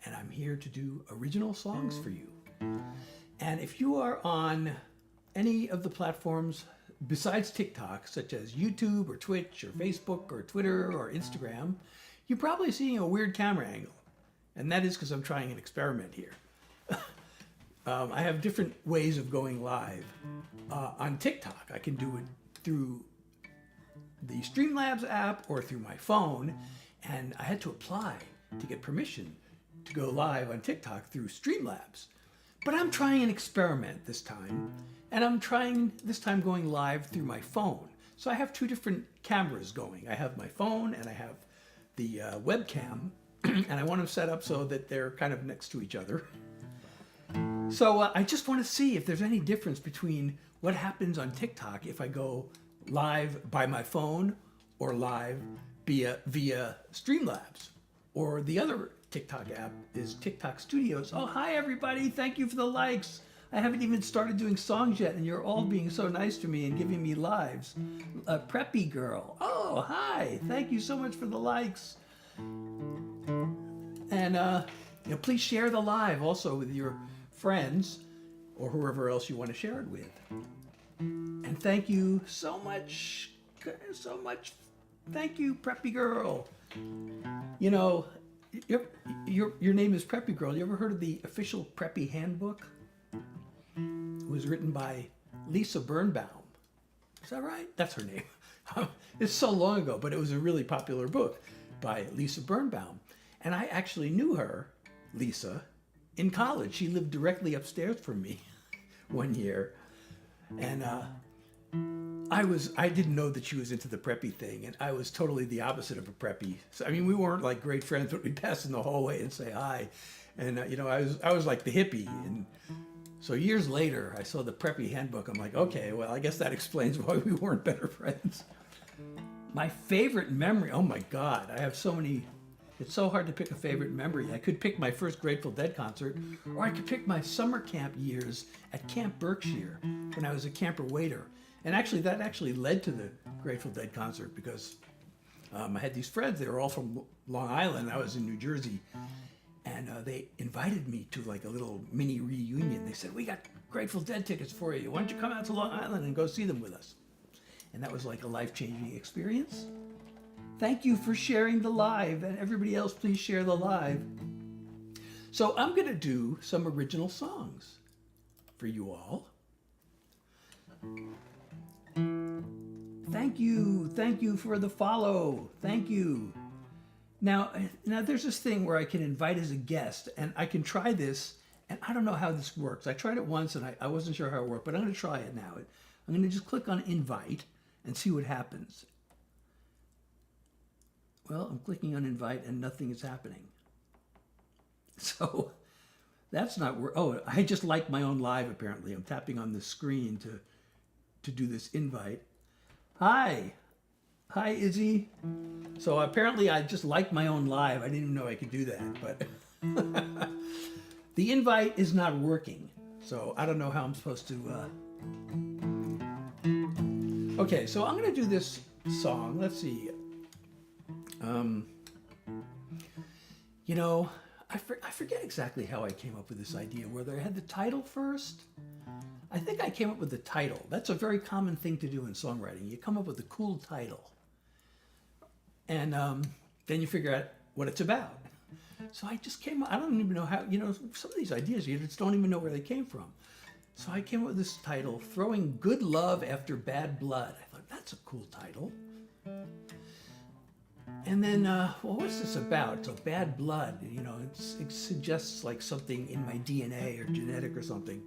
and I'm here to do original songs for you. And if you are on any of the platforms besides TikTok, such as YouTube or Twitch or Facebook or Twitter or Instagram, you're probably seeing a weird camera angle. And that is because I'm trying an experiment here. I have different ways of going live. On TikTok, I can do it through the Streamlabs app or through my phone, and I had to apply to get permission to go live on TikTok through Streamlabs. But I'm trying an experiment this time, and I'm trying this time going live through my phone. So I have two different cameras going. I have my phone and I have the webcam, and I want them set up so that they're kind of next to each other. So I just want to see if there's any difference between what happens on TikTok if I go live by my phone or live via Streamlabs. Or the other TikTok app is TikTok Studios. Oh, hi everybody, thank you for the likes. I haven't even started doing songs yet and you're all being so nice to me and giving me lives. Preppy Girl, oh, hi, thank you so much for the likes. And please share the live also with your friends or whoever else you want to share it with. And thank you so much, thank you, Preppy Girl. You know, your name is Preppy Girl. You ever heard of the official Preppy Handbook? It was written by Lisa Birnbaum. Is that right? That's her name. It's so long ago, but it was a really popular book by Lisa Birnbaum. And I actually knew her, Lisa, in college. She lived directly upstairs from me one year. And I didn't know that she was into the preppy thing, and I was totally the opposite of a preppy. So, I mean, we weren't like great friends, but we'd pass in the hallway and say hi. And I was like the hippie. And so years later, I saw the Preppy Handbook. I'm like, okay, well, I guess that explains why we weren't better friends. My favorite memory, oh my God, I have so many. It's so hard to pick a favorite memory. I could pick my first Grateful Dead concert, or I could pick my summer camp years at Camp Berkshire when I was a camper waiter. And actually, that actually led to the Grateful Dead concert because I had these friends. They were all from Long Island. I was in New Jersey. And they invited me to like a little mini reunion. They said, we got Grateful Dead tickets for you. Why don't you come out to Long Island and go see them with us? And that was like a life-changing experience. Thank you for sharing the live, and everybody else, please share the live. So I'm going to do some original songs for you all. Thank you for the follow. Thank you. Now there's this thing where I can invite as a guest, and I can try this, and I don't know how this works. I tried it once, and I wasn't sure how it worked, but I'm going to try it now. I'm going to just click on invite and see what happens. Well, I'm clicking on invite and nothing is happening. So that's not where, oh, I just like my own live apparently. I'm tapping on the screen to do this invite. Hi, Izzy. So apparently I just like my own live. I didn't even know I could do that, but the invite is not working. So I don't know how I'm supposed to, okay, so I'm gonna do this song. Let's see. I forget exactly how I came up with this idea, whether I had the title first. I think I came up with the title. That's a very common thing to do in songwriting. You come up with a cool title. And then you figure out what it's about. So I just came up, I don't even know how, some of these ideas, you just don't even know where they came from. So I came up with this title, Throwing Good Love After Bad Blood. I thought, that's a cool title. And then, what's this about? So bad blood, it suggests like something in my DNA or genetic or something.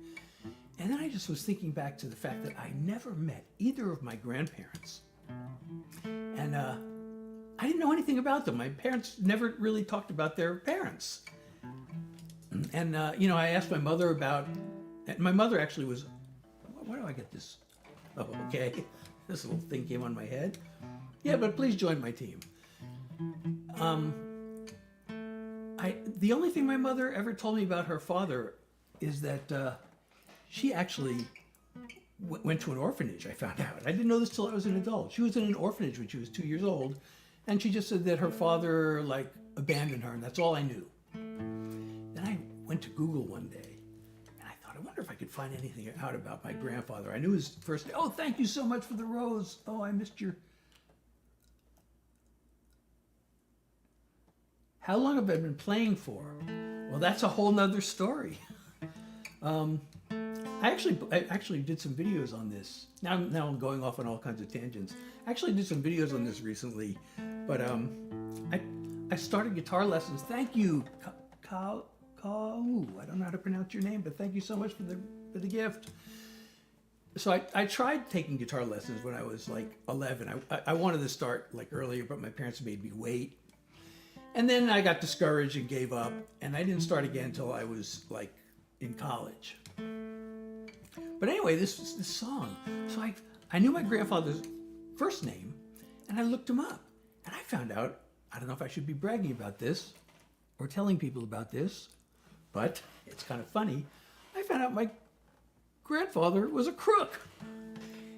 And then I just was thinking back to the fact that I never met either of my grandparents. And I didn't know anything about them. My parents never really talked about their parents. And, I asked my mother about, and my mother actually was, why do I get this? Oh, okay. This little thing came on my head. Yeah, but please join my team. The only thing my mother ever told me about her father is that she actually went to an orphanage, I found out. I didn't know this till I was an adult. She was in an orphanage when she was 2 years old, and she just said that her father, abandoned her, and that's all I knew. went to Google one day, and I thought, I wonder if I could find anything out about my grandfather. I knew his first name. Oh, thank you so much for the rose. Oh, I missed your... How long have I been playing for? Well, that's a whole nother story. I actually did some videos on this. Now I'm going off on all kinds of tangents. I actually did some videos on this recently, but I started guitar lessons. Thank you, I don't know how to pronounce your name, but thank you so much for the gift. So I tried taking guitar lessons when I was like 11. I wanted to start like earlier, but my parents made me wait. And then I got discouraged and gave up, and I didn't start again until I was like in college. But anyway, this song. So I knew my grandfather's first name, and I looked him up, and I found out, I don't know if I should be bragging about this or telling people about this, but it's kind of funny. I found out my grandfather was a crook.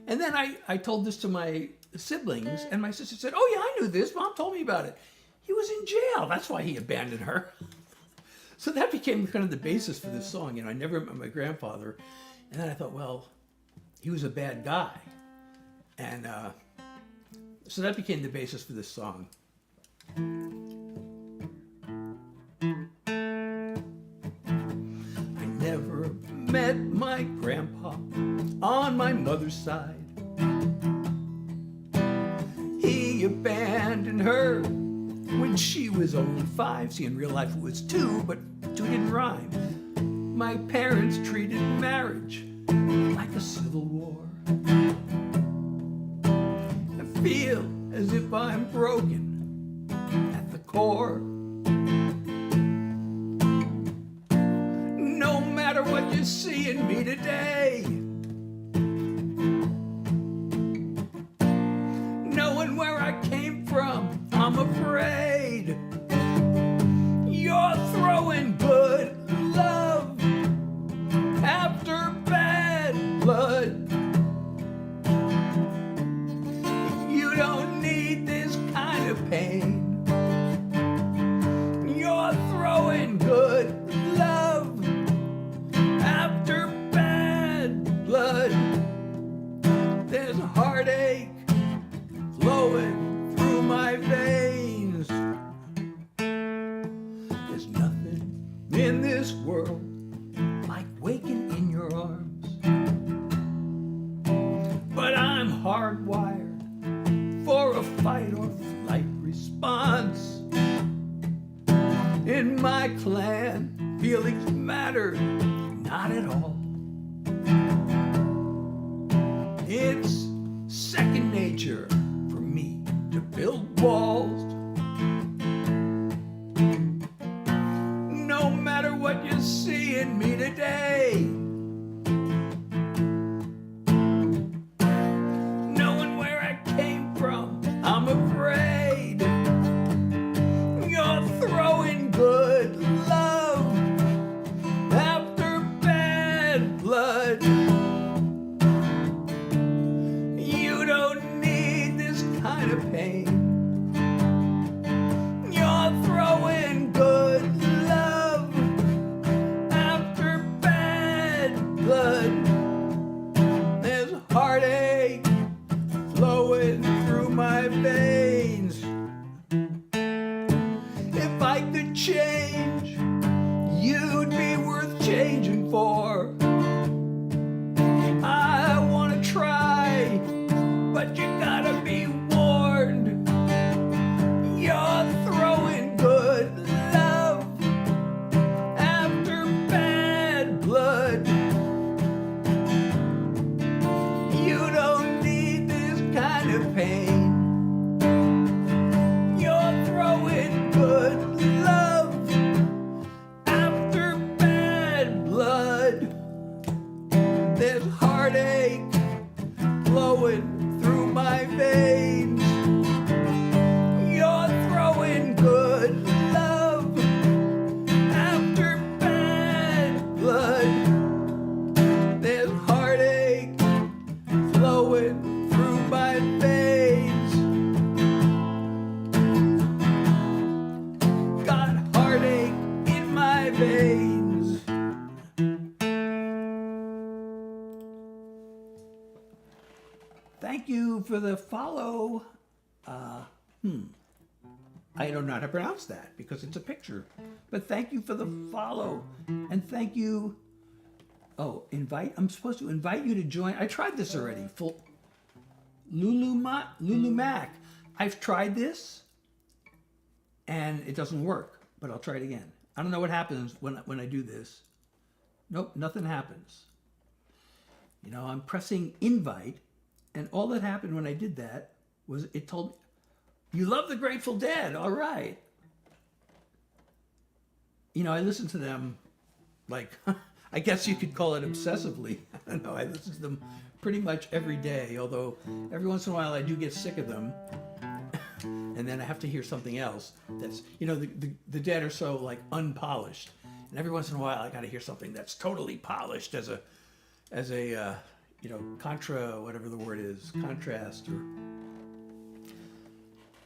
And then I told this to my siblings, and my sister said, oh yeah, I knew this. Mom told me about it. He was in jail. That's why he abandoned her. So that became kind of the basis for this song. You know, I never met my grandfather. And then I thought, well, he was a bad guy. And so that became the basis for this song. I never met my grandpa on my mother's side. He abandoned her when she was only 5. See, in real life it was 2, but 2 didn't rhyme. My parents treated marriage like a civil war. I feel as if I'm broken at the core. No matter what you see in me today, knowing where I came from, I'm afraid you're throwing good love after bad blood. You don't need this kind of pain. You're throwing good love after bad blood. There's a heartache flowing through my veins. There's nothing in this world like waking in your arms, but I'm hardwired for a fight or flight response. In my clan, feelings matter not at all. It's second nature for me to build walls. No matter what you see in me today, knowing where I came from, I'm afraid you're throwing good love after bad blood. You don't need this kind of pain. You're throwing good love after bad blood. There's heartache flowing through my veins. If I could change, you'd be worth changing for. I wanna try, but you gotta be warned. You're throwing good love after bad blood. You don't need this kind of pain. You're throwing good love after bad blood. There's heartache flowing through my veins. You're throwing good love after bad blood. There's heartache flowing through my veins. Got heartache in my veins. thank you for the follow. I don't know how to pronounce that because it's a picture. But thank you for the follow. And thank you. Oh, invite. I'm supposed to invite you to join. I tried this already. Lulu Mac. I've tried this and it doesn't work, but I'll try it again. I don't know what happens when I do this. Nope, nothing happens. You know, I'm pressing invite, and all that happened when I did that was it told me, you love the Grateful Dead, all right. You know, I listen to them like, I guess you could call it obsessively. I don't know, I listen to them pretty much every day, although every once in a while I do get sick of them. And then I have to hear something else that's, you know, the Dead are so like unpolished. And every once in a while I got to hear something that's totally polished as a you know, contra, whatever the word is, contrast. Or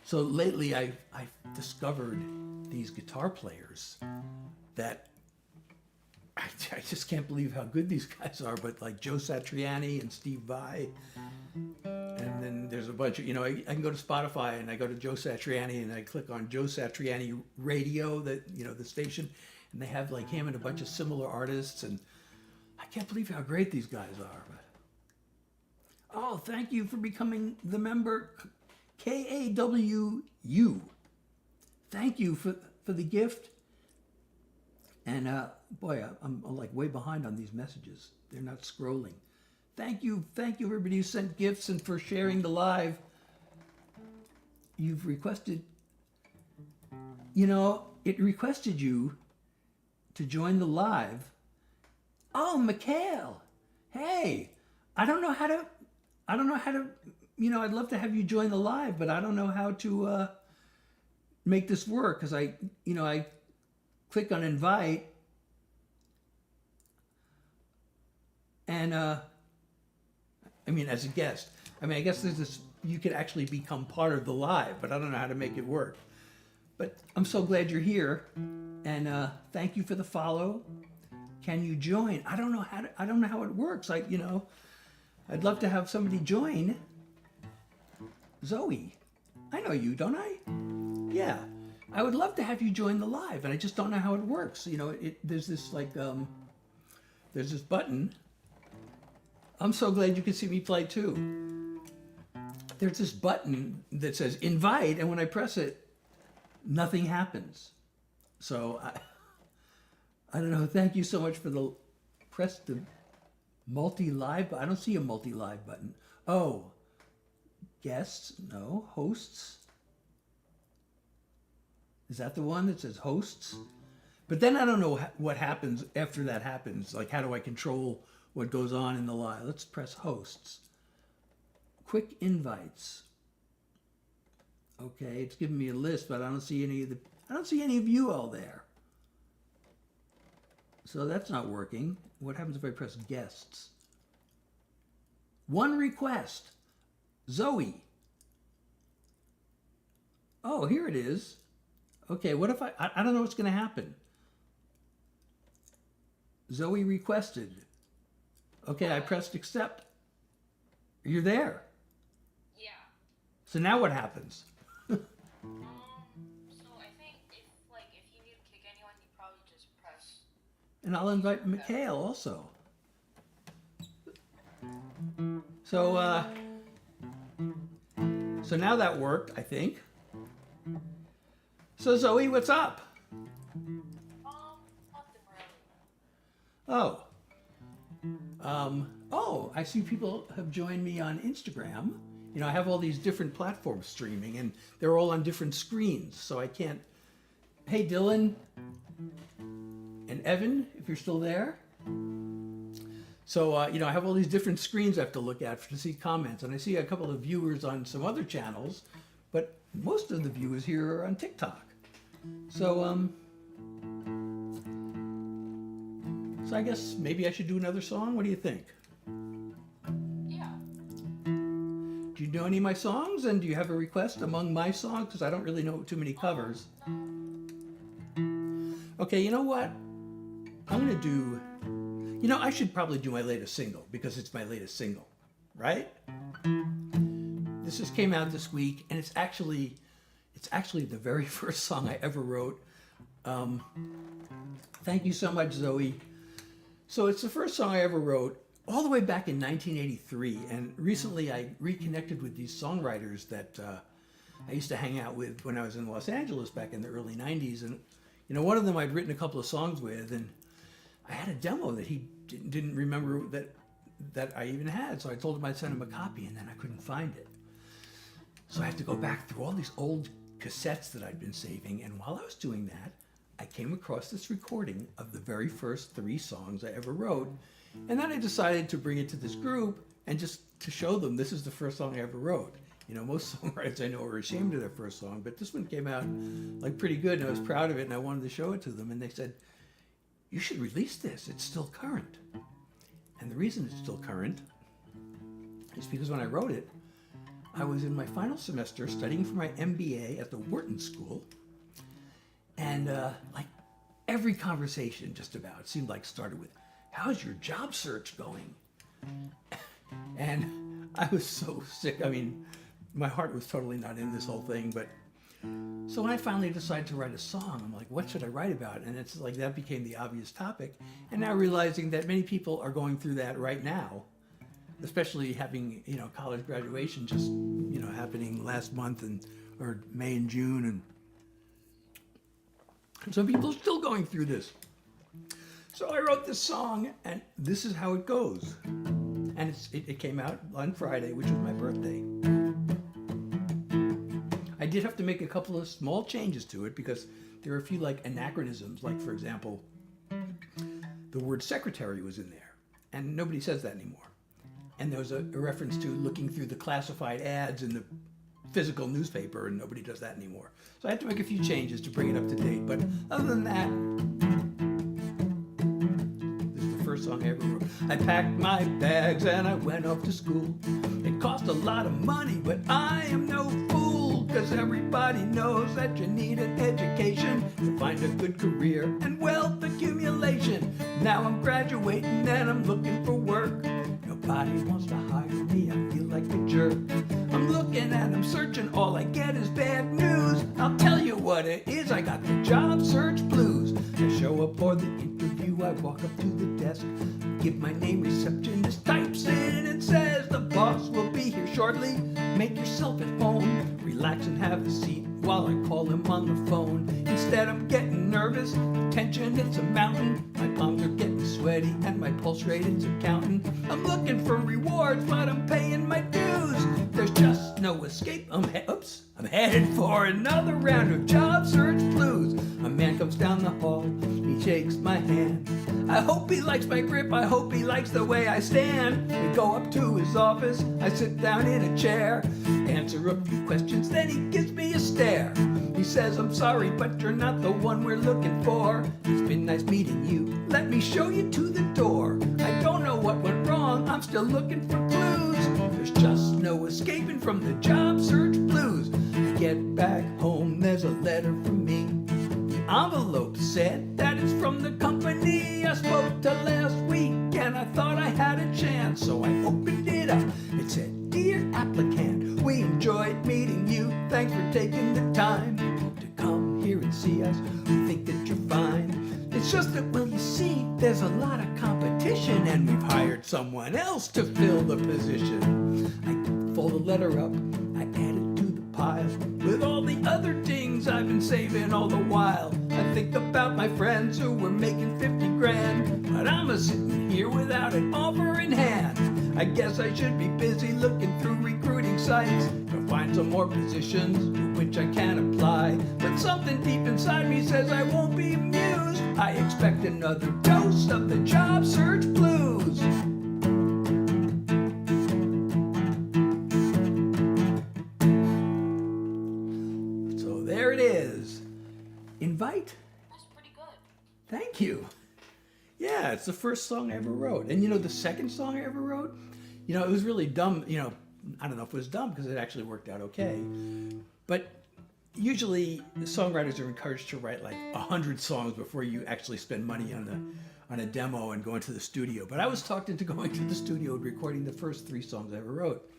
so lately I've discovered these guitar players that I just can't believe how good these guys are. But like Joe Satriani and Steve Vai, and then there's a bunch of, you know, I can go to Spotify and I go to Joe Satriani and I click on Joe Satriani Radio, that, you know, the station, and they have like him and a bunch of similar artists, and I can't believe how great these guys are. But, oh, thank you for becoming the member, KAWU. Thank you for the gift. And boy, I'm like way behind on these messages. They're not scrolling. Thank you, everybody who sent gifts and for sharing the live. You've requested, you know, it requested you to join the live. Oh, Mikhail, hey, I don't know how to, you know, I'd love to have you join the live, but I don't know how to make this work, because I click on invite, and I mean, as a guest, I mean, I guess there's this, you could actually become part of the live, but I don't know how to make it work. But I'm so glad you're here, and thank you for the follow. Can you join? I don't know how it works. You know, I'd love to have somebody join. Zoe, I know you, don't I? Yeah, I would love to have you join the live, and I just don't know how it works. You know, there's this like, there's this button. I'm so glad you can see me play too. There's this button that says invite, and when I press it, nothing happens. So I don't know. Thank you so much for press the multi-live. I don't see a multi-live button. Oh, guests? No. Hosts? Is that the one that says hosts? But then I don't know what happens after that happens. Like, how do I control what goes on in the live? Let's press hosts. Quick invites. Okay, it's giving me a list, but I don't see any of you all there. So that's not working. What happens if I press guests? One request. Zoe. Oh, here it is. Okay, what if I don't know what's going to happen. Zoe requested. Okay, I pressed accept. You're there. Yeah. So now what happens? So I think if you need to kick anyone, you probably just press. And I'll invite Mikhail also. So, so now that worked, I think. So Zoe, what's up? Nothing really. Oh, I see people have joined me on Instagram. You know, I have all these different platforms streaming, and they're all on different screens, so I can't. Hey, Dylan and Evan, if you're still there. So, you know, I have all these different screens I have to look at to see comments, and I see a couple of viewers on some other channels, but most of the viewers here are on TikTok. So, so I guess maybe I should do another song. What do you think? Yeah. Do you know any of my songs, and do you have a request among my songs? Because I don't really know too many covers. Okay, you know what? I'm going to do... You know, I should probably do my latest single, because it's my latest single, right? this just came out this week, and it's actually the very first song I ever wrote. Thank you so much, Zoe. So it's the first song I ever wrote, all the way back in 1983, and recently I reconnected with these songwriters that I used to hang out with when I was in Los Angeles back in the early 90s, and one of them I'd written a couple of songs with, and I had a demo that he didn't remember that I even had, so I told him I'd send him a copy, and then I couldn't find it. So I had to go back through all these old cassettes that I'd been saving, and while I was doing that, I came across this recording of the very first 3 songs I ever wrote, and then I decided to bring it to this group and just to show them this is the first song I ever wrote. Most songwriters I know are ashamed of their first song, but this one came out like pretty good, and I was proud of it, and I wanted to show it to them, and they said, "You should release this, it's still current." And the reason it's still current is because when I wrote it, I was in my final semester studying for my MBA at the Wharton School, and like every conversation just about seemed like started with, "How's your job search going?" And I was so sick. I mean, my heart was totally not in this whole thing, but so when I finally decided to write a song, I'm like, what should I write about? And it's like that became the obvious topic. And now realizing that many people are going through that right now, especially having, college graduation just, happening last month or May and June. And some people are still going through this. So I wrote this song, and this is how it goes. And it came out on Friday, which was my birthday. I did have to make a couple of small changes to it because there are a few anachronisms. Like, for example, the word secretary was in there, and nobody says that anymore. And there was a reference to looking through the classified ads in the physical newspaper, and nobody does that anymore. So I had to make a few changes to bring it up to date. But other than that, this is the first song I ever wrote. I packed my bags and I went off to school. It cost a lot of money, but I am no fool, 'cause everybody knows that you need an education to find a good career and wealth accumulation. Now I'm graduating and I'm looking for work. Nobody wants to hire me, I feel like a jerk. I'm looking and I'm searching, all I get is bad news. I'll tell you what it is, I got the job search blues. I show up for the interview, I walk up to the desk, give my name, receptionist types in and says, "The boss will be here shortly, make yourself at home. Relax and have a seat while I call him on the phone." Instead I'm getting nervous, the tension it's a mountain. My palms are getting sweaty and my pulse rate it's a counting. I'm looking for rewards, but I'm paying my dues. There's just no escape. I'm headed for another round of job search blues. A man comes down the hall, he shakes my hand. I hope he likes my grip, I hope he likes the way I stand. We go up to his office, I sit down in a chair, answer a few questions, then he gives me a stare. He says, "I'm sorry, but you're not the one we're looking for. It's been nice meeting you, let me show you to the door. I don't know what went wrong, I'm still looking for clues. There's just no escaping from the job search blues." I get back home, there's a letter from me. The envelope said that it's from the company I spoke to last week, and I thought I had a chance, so I opened it up. It said, "Dear applicant, we enjoyed meeting you. Thanks for taking the time to come here and see us. We think that you're fine. It's just that, well, you see, there's a lot of competition, and we've hired someone else to fill the position." I fold the letter up, I add it to the pile with all the other things I've been saving all the while. I think about my friends who were making 50 grand, but I'm sitting here without an offer in hand. I guess I should be busy looking through recruiting sites to find some more positions for which I can apply. But something deep inside me says I won't be amused. I expect another dose of the job search blues. So there it is. Invite. That's pretty good. Thank you. Yeah, it's the first song I ever wrote. And the second song I ever wrote, it was really dumb. I don't know if it was dumb because it actually worked out okay. But usually songwriters are encouraged to write 100 songs before you actually spend money on a demo and go into the studio. But I was talked into going to the studio and recording the first 3 songs I ever wrote.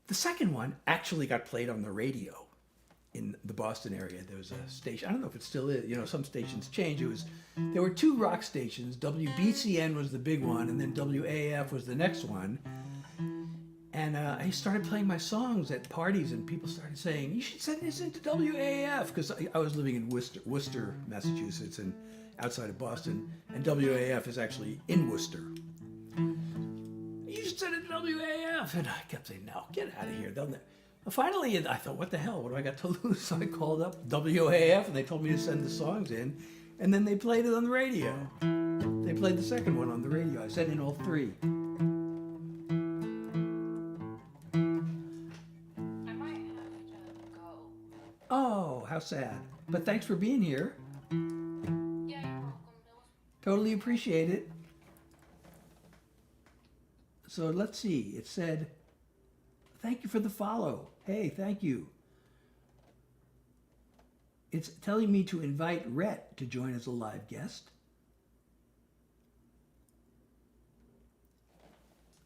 The second one actually got played on the radio in the Boston area. There was a station, I don't know if it still is, some stations change. There were two rock stations. WBCN was the big one, and then WAF was the next one. And I started playing my songs at parties, and people started saying, "You should send this into WAF," because I was living in Worcester, Massachusetts, and outside of Boston, and WAF is actually in Worcester. "You should send it to WAF," and I kept saying, "No, get out of here." Finally, I thought, what the hell? What do I got to lose? So I called up WAF, and they told me to send the songs in, and then they played it on the radio. They played the second one on the radio. I sent in all three. I might have to go. Oh, how sad. But thanks for being here. Yeah, you're welcome. Totally appreciate it. So let's see. It said, "Thank you for the follow." Hey, thank you. It's telling me to invite Rhett to join as a live guest.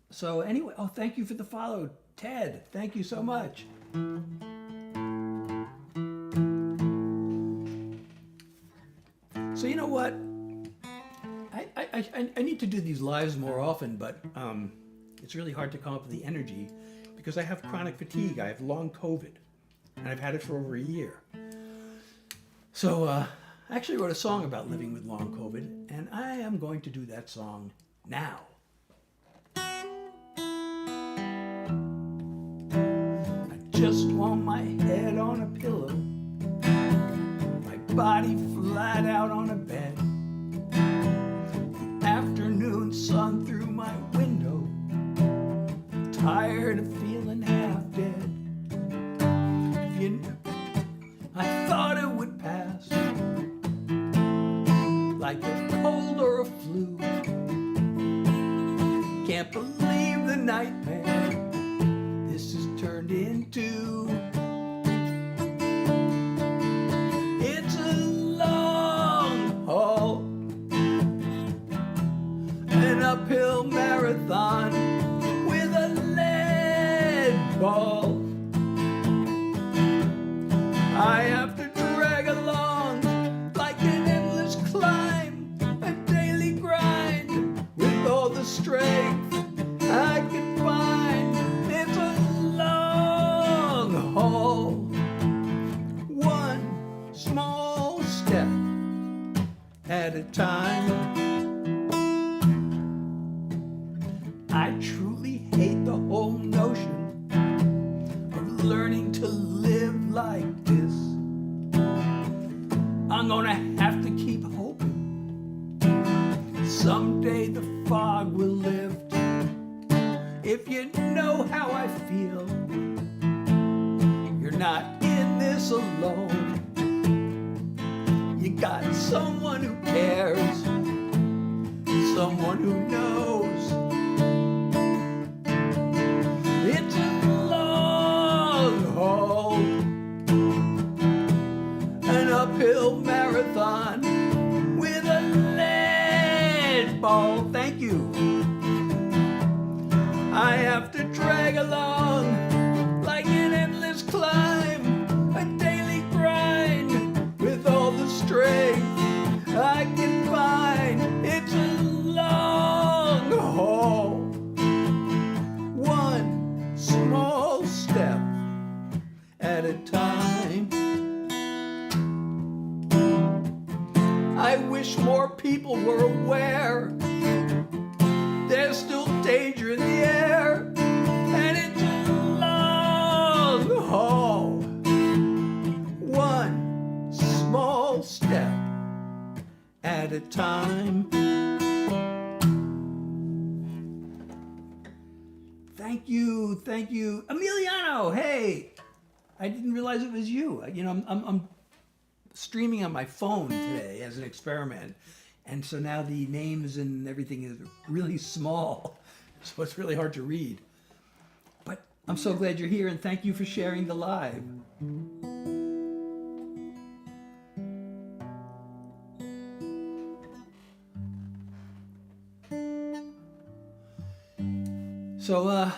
So anyway, thank you for the follow, Ted. Thank you so much. So you know what? I need to do these lives more often, but it's really hard to come up with the energy because I have chronic fatigue. I have long COVID, and I've had it for over a year. So I actually wrote a song about living with long COVID, and I am going to do that song now. I just want my head on a pillow, my body flat out on a bed, afternoon sun through my window, tired of feeling half dead. I thought it would pass like a cold or a flu. Can't believe the nightmare this has turned into. It's a long haul, an uphill marathon with a lead ball. I have to drag along like an endless climb, a daily grind with all the strength I can find. It's a long haul, one small step at a time. I truly hate the whole notion of learning to live like this. I'm gonna have to keep hoping someday the fog will lift. If you know how I feel, you're not in this alone. You got someone who cares, someone who knows. It's a long haul, an uphill marathon with a lead ball. Thank you. I have to drag along like an endless climb, a daily grind with all the strength I can find. It's a long haul, one small step at a time. I wish more people were aware there's still danger in the air, and it's a long haul, one small step at a time. Thank you, Emiliano. Hey, I didn't realize it was you. I'm streaming on my phone today as an experiment, and so now the names and everything is really small, so it's really hard to read. But I'm so glad you're here, and thank you for sharing the live. So,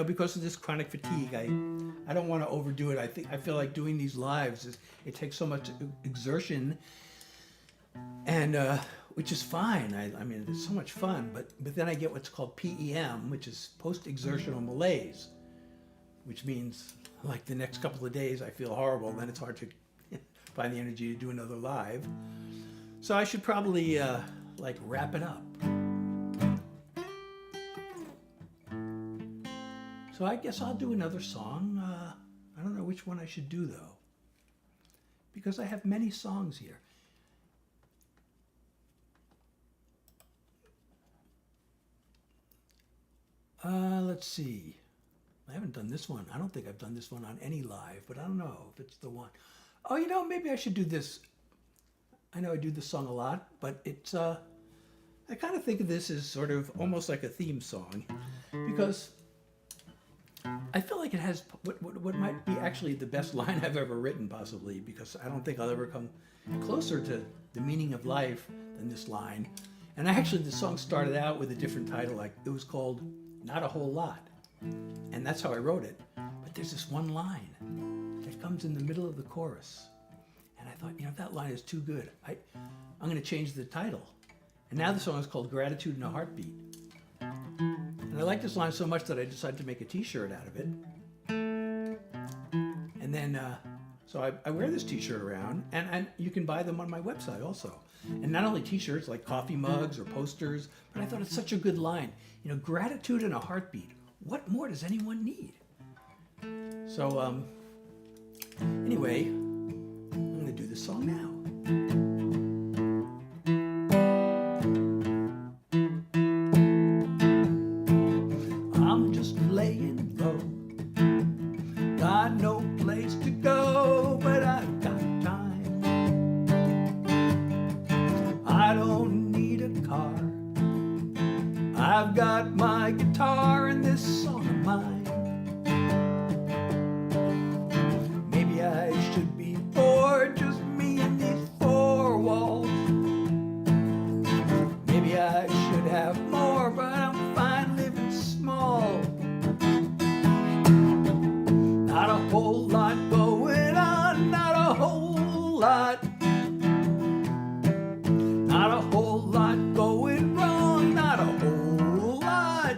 because of this chronic fatigue, I don't want to overdo it. I feel like doing these lives it takes so much exertion, and which is fine. I mean, it's so much fun, but then I get what's called PEM, which is post-exertional malaise, which means like the next couple of days I feel horrible. Then it's hard to find the energy to do another live. So I should probably like wrap it up. So I guess I'll do another song. I don't know which one I should do though, because I have many songs here. Let's see. I haven't done this one. I don't think I've done this one on any live, but I don't know if it's the one. Oh, maybe I should do this. I know I do this song a lot, but it's, I kind of think of this as sort of almost like a theme song, because I feel like it has what might be actually the best line I've ever written, possibly, because I don't think I'll ever come closer to the meaning of life than this line. And actually, the song started out with a different title, like it was called Not a Whole Lot. And that's how I wrote it. But there's this one line that comes in the middle of the chorus. And I thought, that line is too good. I'm going to change the title. And now the song is called Gratitude in a Heartbeat. And I like this line so much that I decided to make a t-shirt out of it. And then, so I wear this t-shirt around, and you can buy them on my website also. And not only t-shirts, like coffee mugs or posters, but I thought it's such a good line. Gratitude in a heartbeat. What more does anyone need? So, anyway, I'm going to do this song now. I'm just laying low. Got no place to go, but I've got time. I don't need a car. I've got my guitar and this song of mine. Maybe I should be bored, just me and these four walls. Maybe I should have more, but I'm fine living small. Not a whole lot going on, not a whole lot. Not a whole lot going wrong, not a whole lot.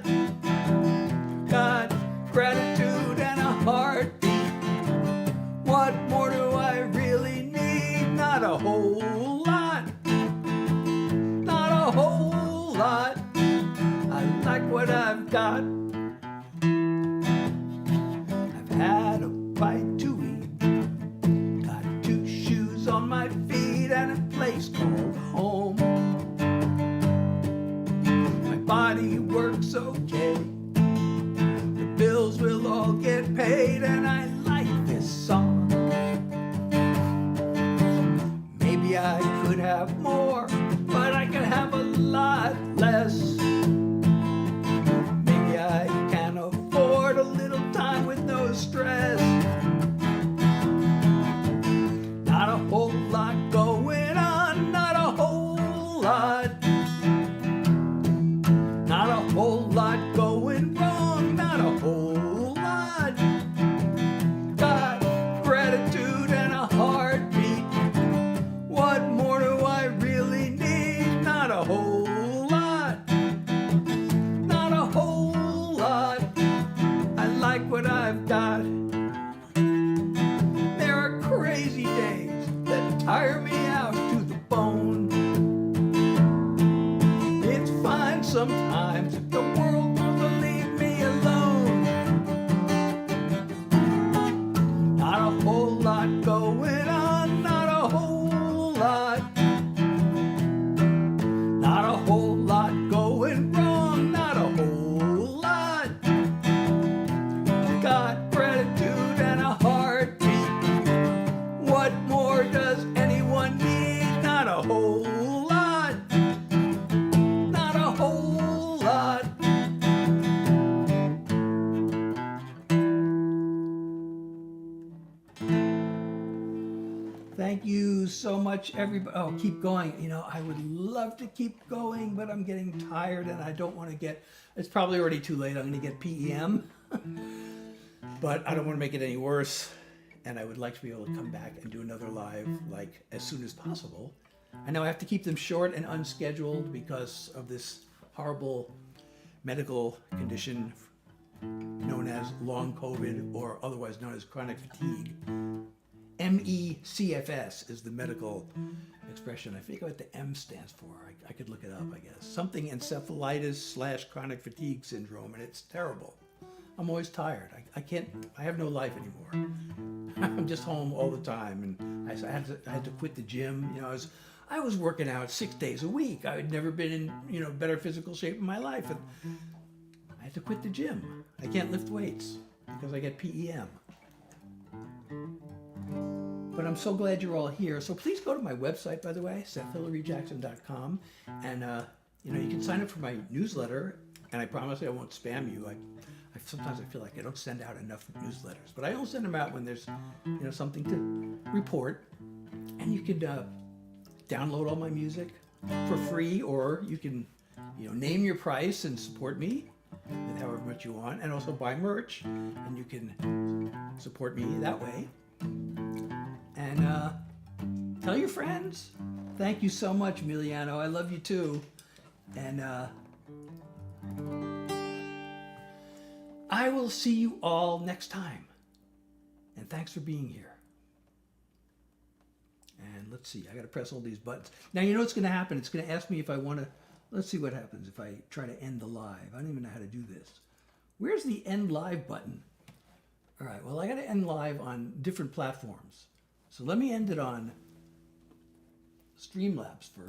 Got gratitude and a heartbeat. What more do I really need? Not a whole lot. Not a whole lot. I like what I've got. I've had a bite to eat. Got two shoes on my feet and a place called home. My body works okay. The bills will all get paid, and I like this song. Maybe I could have more, but I could have a lot less. Maybe I can afford a little time with no stress. Not a whole lot going on, not a whole lot. Not a whole lot going wrong, not a whole lot. Got gratitude and a heartbeat. What more do I really need? Not a whole lot. Not a whole lot. I like what I've got. There are crazy days that tire me out to the bone. It's fine sometimes if the world won't leave me alone. Not a whole lot going on, not a whole lot. Not a whole lot going wrong, not a whole lot. Got gratitude and a heartbeat. What more does anyone need? Not a whole lot. Not a whole lot. you so much, everybody. Oh, keep going. You know, I would love to keep going, but I'm getting tired and I don't want to get, it's probably already too late. I'm going to get PEM, but I don't want to make it any worse. And I would like to be able to come back and do another live like as soon as possible. I know I have to keep them short and unscheduled because of this horrible medical condition known as long COVID, or otherwise known as chronic fatigue. MECFS is the medical expression. I forget what the M stands for. I could look it up, I guess. Something encephalitis / chronic fatigue syndrome, and it's terrible. I'm always tired. I have no life anymore. I'm just home all the time, and I had to quit the gym. You know, I was working out 6 days a week. I had never been in, you know, better physical shape in my life, and I had to quit the gym. I can't lift weights because I get PEM. But I'm so glad you're all here. So please go to my website, by the way, SethHillaryJackson.com, and you know, you can sign up for my newsletter. And I promise I won't spam you. Sometimes I feel like I don't send out enough newsletters, but I only send them out when there's, you know, something to report. And you can download all my music for free, or you can, you know, name your price and support me with however much you want, and also buy merch, and you can support me that way. And tell your friends. Thank you so much, Emiliano. I love you too. And I will see you all next time. And thanks for being here. And let's see, I got to press all these buttons. Now, you know what's going to happen? It's going to ask me if I want to, let's see what happens if I try to end the live. I don't even know how to do this. Where's the end live button? All right, well, I got to end live on different platforms. So let me end it on Streamlabs first.